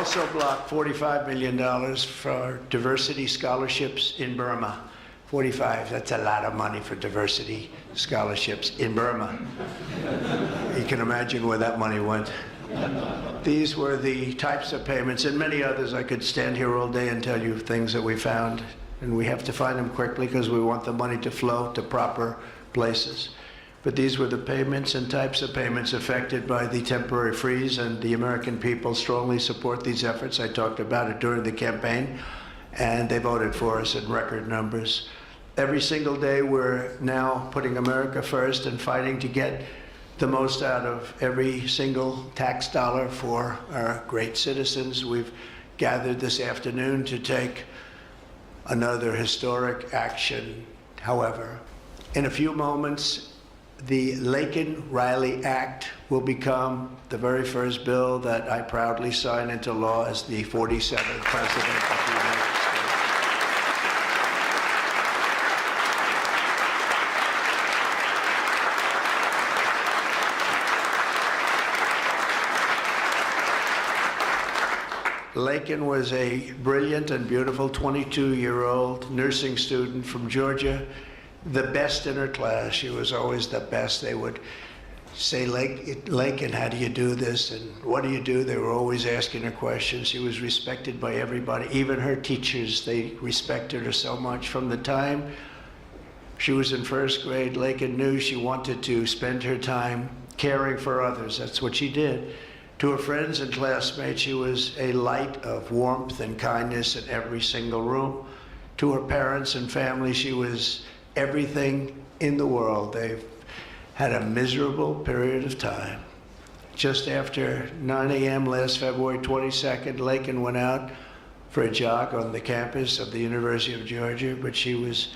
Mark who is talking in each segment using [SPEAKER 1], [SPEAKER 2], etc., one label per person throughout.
[SPEAKER 1] also blocked $45 million for diversity scholarships in Burma. 45, that's a lot of money for diversity scholarships in Burma. You can imagine where that money went. These were the types of payments, and many others. I could stand here all day and tell you things that we found, and we have to find them quickly because we want the money to flow to proper places. But these were the payments and types of payments affected by the temporary freeze, and the American people strongly support these efforts. I talked about it during the campaign, and they voted for us in record numbers. Every single day, we're now putting America first and fighting to get the most out of every single tax dollar for our great citizens. We've gathered this afternoon to take another historic action. However, in a few moments, the Laken-Riley Act will become the very first bill that I proudly sign into law as the 47th President of the United States. Laken was a brilliant and beautiful 22-year-old nursing student from Georgia, the best in her class. She was always the best. They would say, Laken, how do you do this? And what do you do? They were always asking her questions. She was respected by everybody, even her teachers. They respected her so much. From the time she was in first grade, Laken knew she wanted to spend her time caring for others. That's what she did. To her friends and classmates, she was a light of warmth and kindness in every single room. To her parents and family, she was everything in the world. They've had a miserable period of time. Just after 9 a.m. last February 22nd, Laken went out for a jog on the campus of the University of Georgia, but she was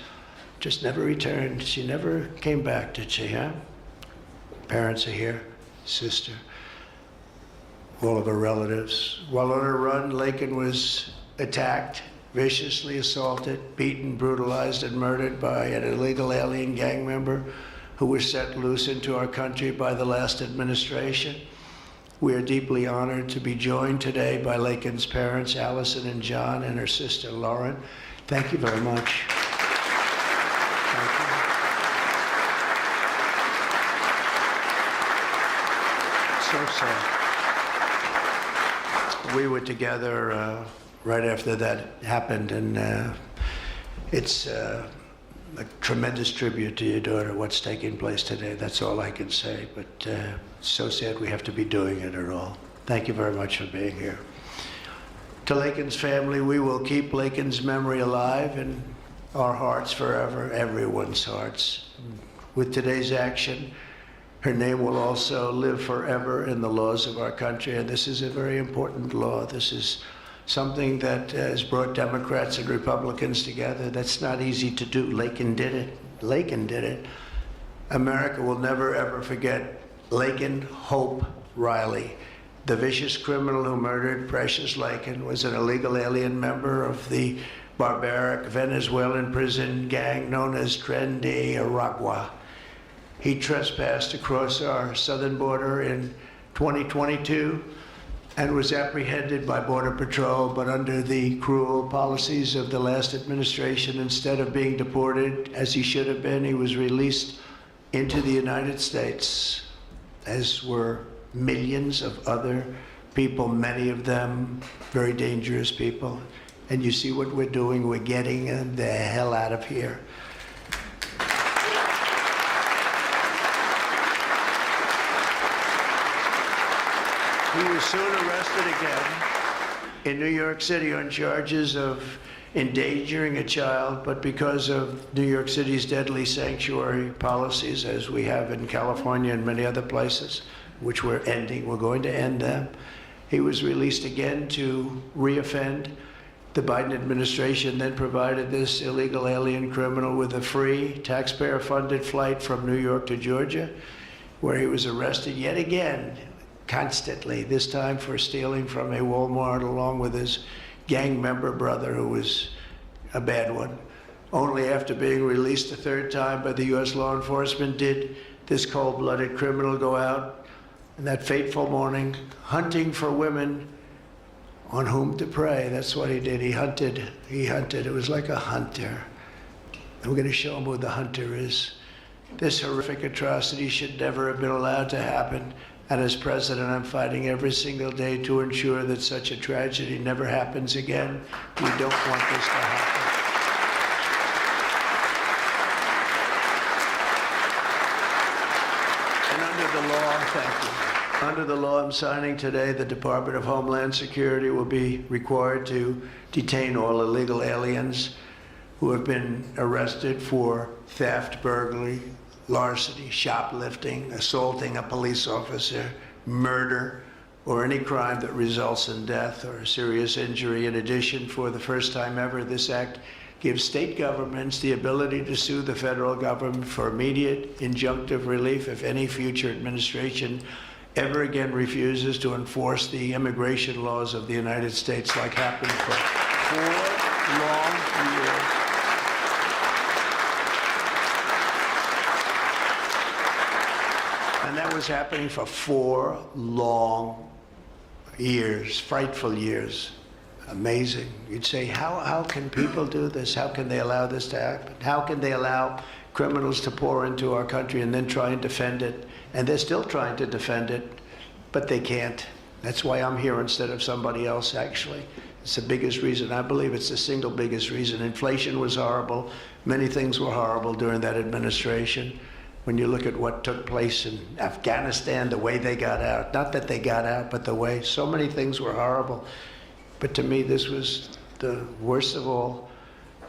[SPEAKER 1] just never returned. She never came back, did she, huh? Parents are here, sister, all of her relatives. While on her run, Laken was attacked, viciously assaulted, beaten, brutalized, and murdered by an illegal alien gang member who was set loose into our country by the last administration. We are deeply honored to be joined today by Laken's parents, Allison and John, and her sister, Lauren. Thank you very much. Thank you. So sad. We were together right after that happened, and it's a tremendous tribute to your daughter, what's taking place today. That's all I can say, but it's so sad we have to be doing it at all. Thank you very much for being here. To Laken's family, we will keep Laken's memory alive in our hearts forever, everyone's hearts. With today's action, her name will also live forever in the laws of our country, and this is a very important law. This is something that has brought Democrats and Republicans together. That's not easy to do. Laken did it. Laken did it. America will never, ever forget Laken Hope Riley. The vicious criminal who murdered Precious Laken was an illegal alien member of the barbaric Venezuelan prison gang known as Tren de Aragua. He trespassed across our southern border in 2022 and was apprehended by Border Patrol, but under the cruel policies of the last administration, instead of being deported as he should have been, he was released into the United States, as were millions of other people, many of them very dangerous people. And you see what we're doing, we're getting them the hell out of here. He was soon arrested again in New York City on charges of endangering a child, but because of New York City's deadly sanctuary policies, as we have in California and many other places, which we're going to end them, he was released again to reoffend. The Biden administration then provided this illegal alien criminal with a free, taxpayer-funded flight from New York to Georgia, where he was arrested yet again, constantly, this time for stealing from a Walmart along with his gang member brother, who was a bad one. Only after being released a third time by the U.S. law enforcement did this cold-blooded criminal go out in that fateful morning hunting for women on whom to prey. That's what he did. He hunted. It was like a hunter. And we're going to show him who the hunter is. This horrific atrocity should never have been allowed to happen. And as president, I'm fighting every single day to ensure that such a tragedy never happens again. We don't want this to happen. And under the law, thank you. Under the law I'm signing today, the Department of Homeland Security will be required to detain all illegal aliens who have been arrested for theft, burglary, larceny, shoplifting, assaulting a police officer, murder, or any crime that results in death or serious injury. In addition, for the first time ever, this act gives state governments the ability to sue the federal government for immediate injunctive relief if any future administration ever again refuses to enforce the immigration laws of the United States, like happened for 4 long years. And that was happening for 4 long years, frightful years. Amazing. You'd say, how can people do this? How can they allow this to happen? How can they allow criminals to pour into our country and then try and defend it? And they're still trying to defend it, but they can't. That's why I'm here instead of somebody else, actually. It's the biggest reason. I believe it's the single biggest reason. Inflation was horrible. Many things were horrible during that administration. When you look at what took place in Afghanistan, the way they got out, not that they got out, but the way, so many things were horrible. But to me, this was the worst of all.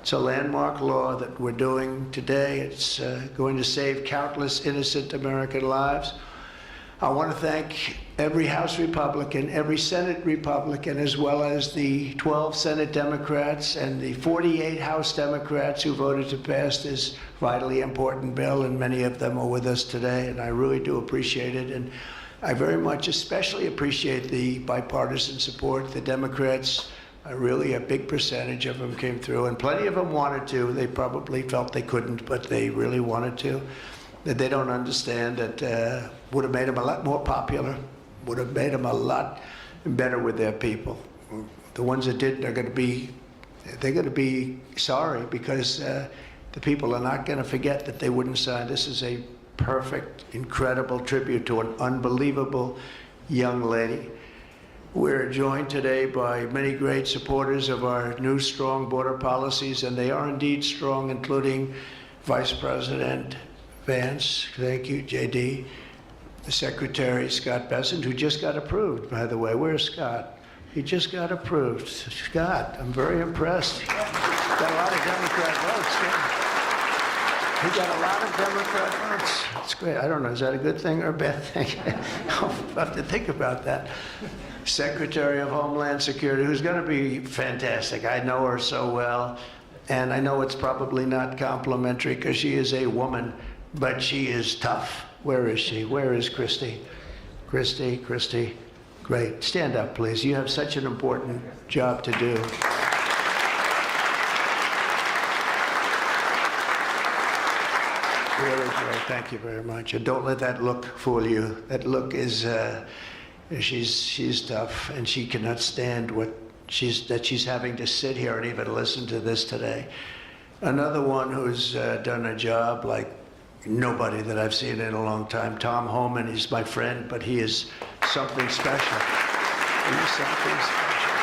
[SPEAKER 1] It's a landmark law that we're doing today. It's going to save countless innocent American lives. I want to thank every House Republican, every Senate Republican, as well as the 12 Senate Democrats and the 48 House Democrats who voted to pass this vitally important bill, and many of them are with us today, and I really do appreciate it. And I very much especially appreciate the bipartisan support. The Democrats, really a big percentage of them came through, and plenty of them wanted to. They probably felt they couldn't, but they really wanted to. That they don't understand that would have made them a lot more popular, would have made them a lot better with their people. The ones that didn't are going to be sorry, because the people are not going to forget that they wouldn't sign. This is a perfect, incredible tribute to an unbelievable young lady. We're joined today by many great supporters of our new strong border policies, and they are indeed strong, including Vice President Vance, thank you, JD, the Secretary Scott Bessent, who just got approved, by the way. Where's Scott? He just got approved. Scott, I'm very impressed. Got a lot of Democrat votes. Yeah. He got a lot of Democrat votes. That's great. I don't know, is that a good thing or a bad thing? I'll have to think about that. Secretary of Homeland Security, who's going to be fantastic. I know her so well, and I know it's probably not complimentary because she is a woman, but she is tough. Where is she? Where is Christy? Christy, great. Stand up, please. You have such an important job to do. Really great. Thank you very much. And don't let that look fool you. That look is, she's tough, and she cannot stand that she's having to sit here and even listen to this today. Another one who's done a job like nobody that I've seen in a long time, Tom Homan. He's my friend, but he is something special. He is something special.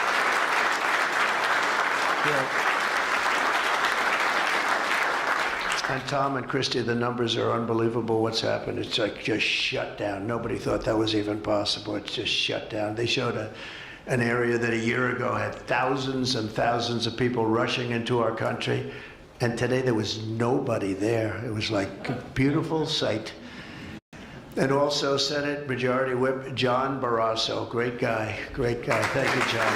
[SPEAKER 1] Yeah. And Tom and Christy, the numbers are unbelievable. What's happened? It's like just shut down. Nobody thought that was even possible. It's just shut down. They showed an area that a year ago had thousands and thousands of people rushing into our country. And today there was nobody there. It was like a beautiful sight. And also Senate Majority Whip John Barrasso. Great guy. Thank you, John.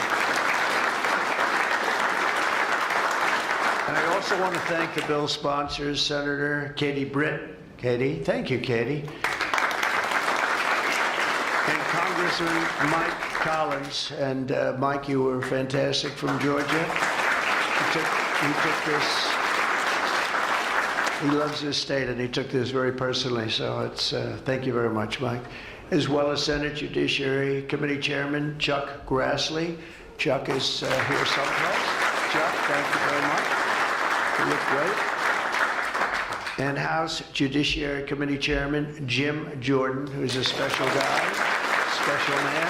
[SPEAKER 1] And I also want to thank the bill sponsors, Senator Katie Britt. Katie, thank you, Katie. And Congressman Mike Collins. And Mike, you were fantastic from Georgia. He took this. He loves his state, and he took this very personally. So it's thank you very much, Mike. As well as Senate Judiciary Committee Chairman Chuck Grassley Chuck is here someplace. Chuck, thank you very much. You look great. And House Judiciary Committee Chairman Jim Jordan, who's a special guy, special man.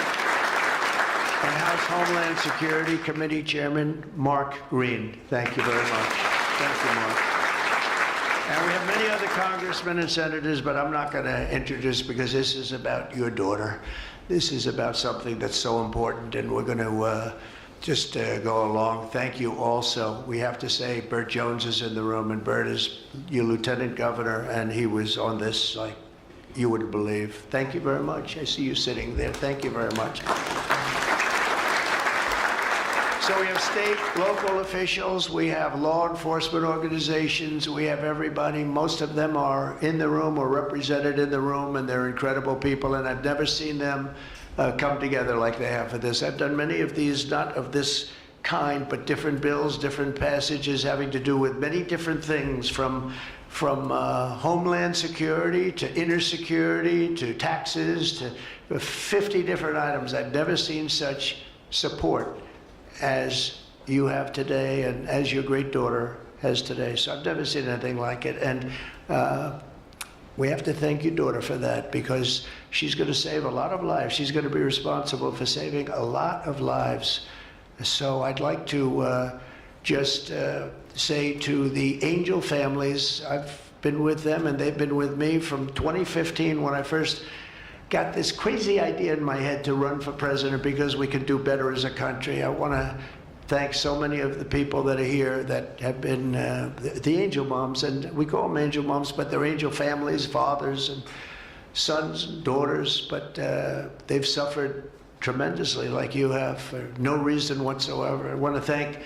[SPEAKER 1] And House Homeland Security Committee Chairman Mark Green. Thank you very much. Thank you, Mark. And we have many other congressmen and senators, but I'm not going to introduce because this is about your daughter. This is about something that's so important, and we're going to just go along. Thank you also. We have to say Burt Jones is in the room, and Burt is your lieutenant governor, and he was on this like you wouldn't believe. Thank you very much. I see you sitting there. Thank you very much. So we have state, local officials, we have law enforcement organizations, we have everybody. Most of them are in the room or represented in the room, and they're incredible people, and I've never seen them come together like they have for this. I've done many of these, not of this kind, but different bills, different passages having to do with many different things, from homeland security to inner security to taxes to 50 different items. I've never seen such support as you have today and as your great daughter has today. So I've never seen anything like it. And we have to thank your daughter for that, because she's going to save a lot of lives. She's going to be responsible for saving a lot of lives. So I'd like to just say to the Angel families, I've been with them and they've been with me from 2015 when I first got this crazy idea in my head to run for president because we can do better as a country. I want to thank so many of the people that are here that have been the angel moms, and we call them angel moms, but they're angel families, fathers and sons and daughters, but they've suffered tremendously like you have for no reason whatsoever. I want to thank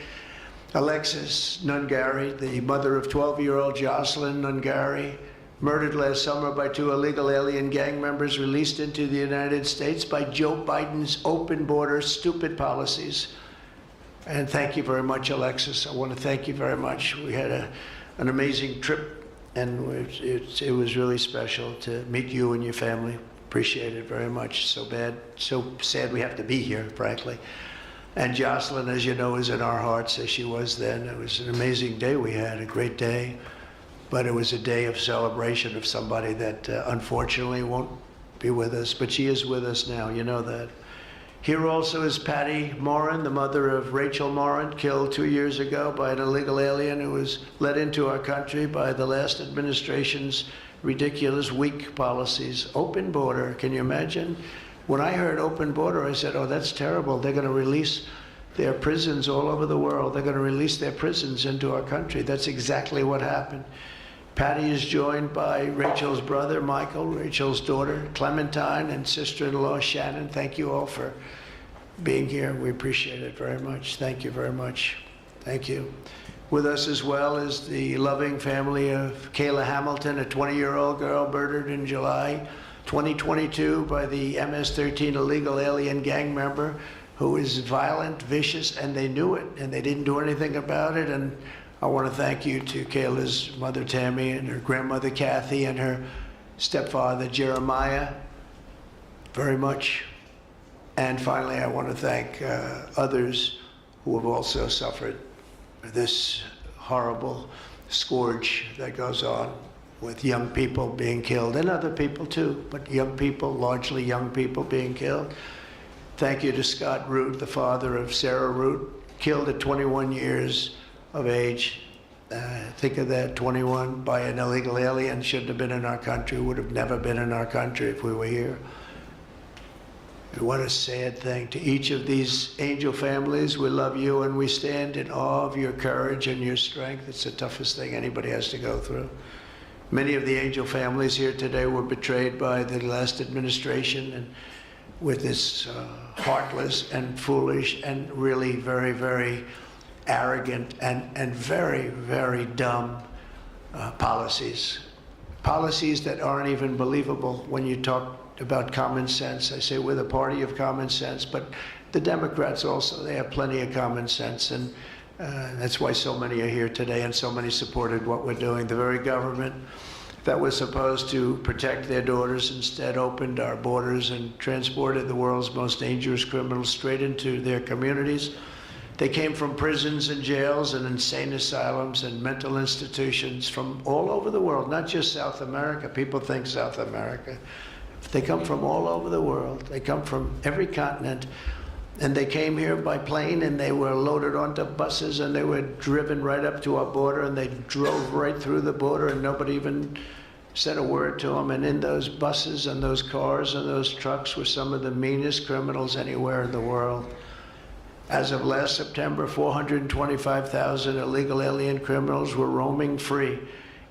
[SPEAKER 1] Alexis Nungari, the mother of 12-year-old Jocelyn Nungari, murdered last summer by 2 illegal alien gang members released into the United States by Joe Biden's open border stupid policies. And thank you very much, Alexis. I want to thank you very much. We had an amazing trip, and it was really special to meet you and your family. Appreciate it very much. So sad we have to be here, frankly. And Jocelyn, as you know, is in our hearts as she was then. It was an amazing day we had, a great day. But it was a day of celebration of somebody that unfortunately won't be with us, but she is with us now, you know that. Here also is Patty Morin, the mother of Rachel Morin, killed 2 years ago by an illegal alien who was let into our country by the last administration's ridiculous, weak policies. Open border, can you imagine? When I heard open border, I said, oh, that's terrible. They're going to release their prisons all over the world. They're going to release their prisons into our country. That's exactly what happened. Patty is joined by Rachel's brother, Michael, Rachel's daughter, Clementine, and sister-in-law, Shannon. Thank you all for being here. We appreciate it very much. Thank you very much. Thank you. With us as well is the loving family of Kayla Hamilton, a 20-year-old girl murdered in July 2022 by the MS-13 illegal alien gang member who is violent, vicious, and they knew it, and they didn't do anything about it. And I want to thank you to Kayla's mother, Tammy, and her grandmother, Kathy, and her stepfather, Jeremiah, very much. And finally, I want to thank others who have also suffered this horrible scourge that goes on with young people being killed, and other people too, but young people, largely young people being killed. Thank you to Scott Root, the father of Sarah Root, killed at 21 years of age. Think of that, 21 by an illegal alien, shouldn't have been in our country, would have never been in our country if we were here. And what a sad thing. To each of these angel families, we love you and we stand in awe of your courage and your strength. It's the toughest thing anybody has to go through. Many of the angel families here today were betrayed by the last administration, and with this heartless and foolish and really very, very arrogant and very, very dumb policies. Policies that aren't even believable when you talk about common sense. I say we're the party of common sense, but the Democrats also, they have plenty of common sense, and that's why so many are here today and so many supported what we're doing. The very government that was supposed to protect their daughters instead opened our borders and transported the world's most dangerous criminals straight into their communities. They came from prisons and jails and insane asylums and mental institutions from all over the world, not just South America. People think South America. They come from all over the world. They come from every continent. And they came here by plane, and they were loaded onto buses, and they were driven right up to our border, and they drove right through the border, and nobody even said a word to them. And in those buses and those cars and those trucks were some of the meanest criminals anywhere in the world. As of last September, 425,000 illegal alien criminals were roaming free,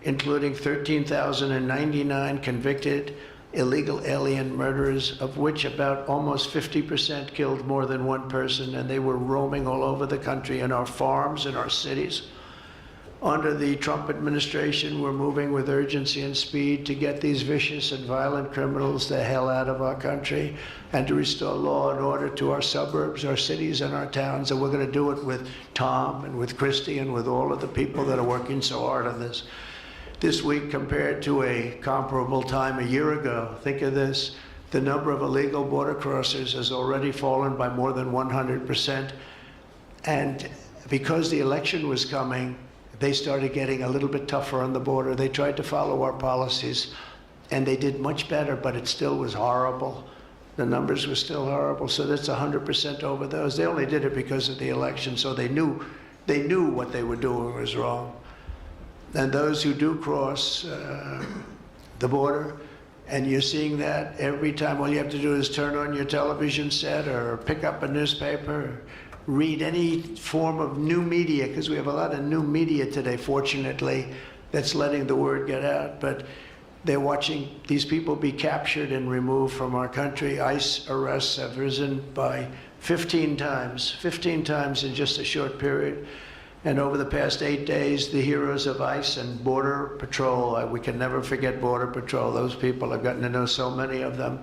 [SPEAKER 1] including 13,099 convicted illegal alien murderers, of which about almost 50% killed more than one person, and they were roaming all over the country in our farms, in our cities. Under the Trump administration, we're moving with urgency and speed to get these vicious and violent criminals the hell out of our country and to restore law and order to our suburbs, our cities, and our towns. And we're going to do it with Tom and with Christy and with all of the people that are working so hard on this. This week, compared to a comparable time a year ago, think of this, the number of illegal border crossers has already fallen by more than 100%. And because the election was coming, they started getting a little bit tougher on the border. They tried to follow our policies, and they did much better, but it still was horrible. The numbers were still horrible, so that's 100% over those. They only did it because of the election, so they knew what they were doing was wrong. And those who do cross the border, and you're seeing that every time, all you have to do is turn on your television set or pick up a newspaper, or read any form of new media, because we have a lot of new media today, fortunately, that's letting the word get out. But they're watching these people be captured and removed from our country. ICE arrests have risen by 15 times in just a short period. And over the past 8 days, the heroes of ICE and Border Patrol, we can never forget Border Patrol. Those people, I've gotten to know so many of them.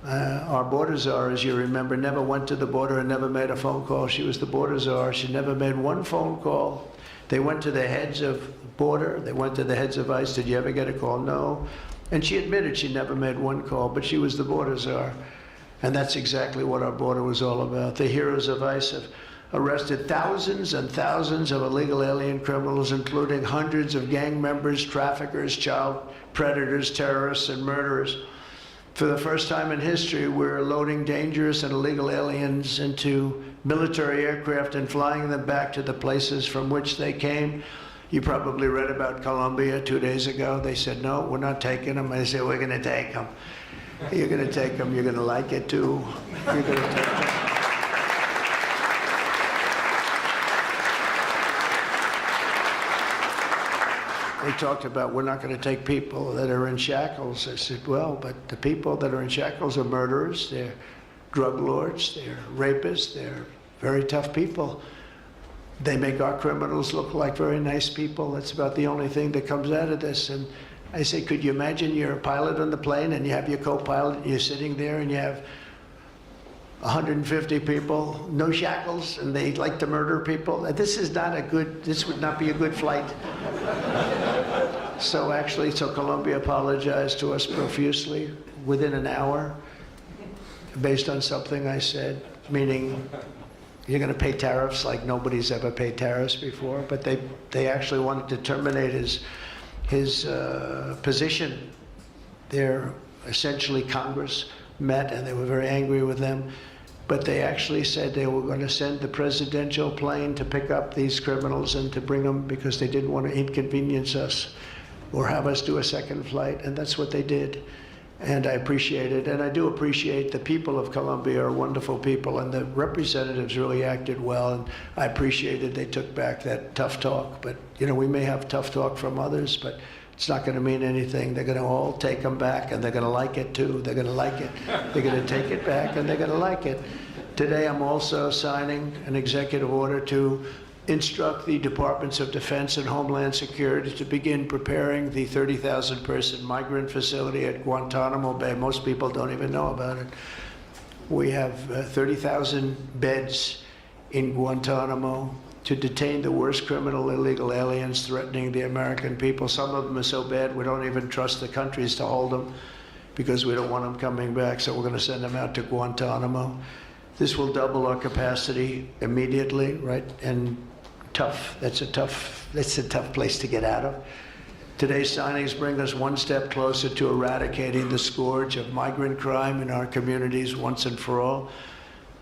[SPEAKER 1] Our border czar, as you remember, never went to the border and never made a phone call. She was the border czar. She never made one phone call. They went to the heads of border. They went to the heads of ICE. Did you ever get a call? No. And she admitted she never made one call, but she was the border czar. And that's exactly what our border was all about. The heroes of ICE have arrested thousands and thousands of illegal alien criminals, including hundreds of gang members, traffickers, child predators, terrorists, and murderers. For the first time in history, we're loading dangerous and illegal aliens into military aircraft and flying them back to the places from which they came. You probably read about Colombia 2 days ago. They said, no, we're not taking them. I said, we're going to take them. You're going to take them. You're going to like it, too. You're going to take them. They talked about, we're not going to take people that are in shackles. I said, well, but the people that are in shackles are murderers, they're drug lords, they're rapists, they're very tough people. They make our criminals look like very nice people. That's about the only thing that comes out of this. And I say, could you imagine you're a pilot on the plane and you have your co-pilot and you're sitting there and you have 150 people, no shackles, and they like to murder people? This would not be a good flight. So Colombia apologized to us profusely within an hour based on something I said, meaning you're going to pay tariffs like nobody's ever paid tariffs before. But they actually wanted to terminate his position. They're essentially Congress met and they were very angry with them. But they actually said they were going to send the presidential plane to pick up these criminals and to bring them because they didn't want to inconvenience us or have us do a second flight. And that's what they did. And I appreciate it. And I do appreciate the people of Colombia are wonderful people, and the representatives really acted well. And I appreciated they took back that tough talk. But, you know, we may have tough talk from others, but it's not going to mean anything. They're going to all take them back, and they're going to like it, too. They're going to like it. They're going to take it back, and they're going to like it. Today, I'm also signing an executive order to instruct the Departments of Defense and Homeland Security to begin preparing the 30,000-person migrant facility at Guantanamo Bay. Most people don't even know about it. We have 30,000 beds in Guantanamo to detain the worst criminal illegal aliens threatening the American people. Some of them are so bad we don't even trust the countries to hold them because we don't want them coming back, so we're going to send them out to Guantanamo. This will double our capacity immediately, right? And that's a tough place to get out of. Today's signings bring us one step closer to eradicating the scourge of migrant crime in our communities once and for all.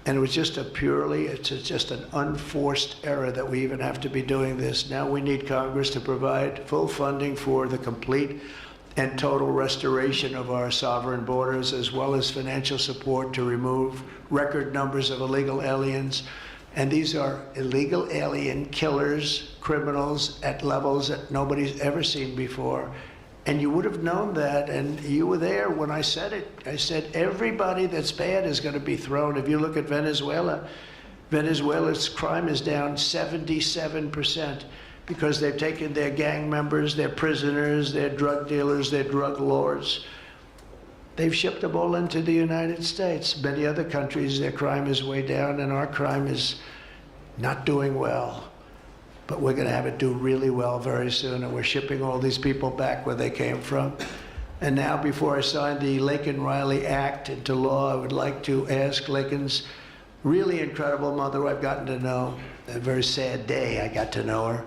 [SPEAKER 1] And it was just it's just an unforced error that we even have to be doing this. Now we need Congress to provide full funding for the complete and total restoration of our sovereign borders, as well as financial support to remove record numbers of illegal aliens. And these are illegal alien killers, criminals at levels that nobody's ever seen before. And you would have known that, and you were there when I said it. I said everybody that's bad is going to be thrown. If you look at Venezuela, Venezuela's crime is down 77% because they've taken their gang members, their prisoners, their drug dealers, their drug lords. They've shipped them all into the United States. Many other countries, their crime is way down, and our crime is not doing well. But we're going to have it do really well very soon, and we're shipping all these people back where they came from. And now, before I sign the Laken Riley Act into law, I would like to ask Laken's really incredible mother, who I've gotten to know. A very sad day I got to know her.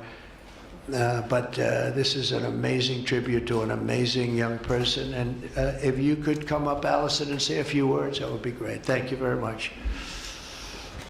[SPEAKER 1] But this is an amazing tribute to an amazing young person. And if you could come up, Allison, and say a few words, that would be great. Thank you very much.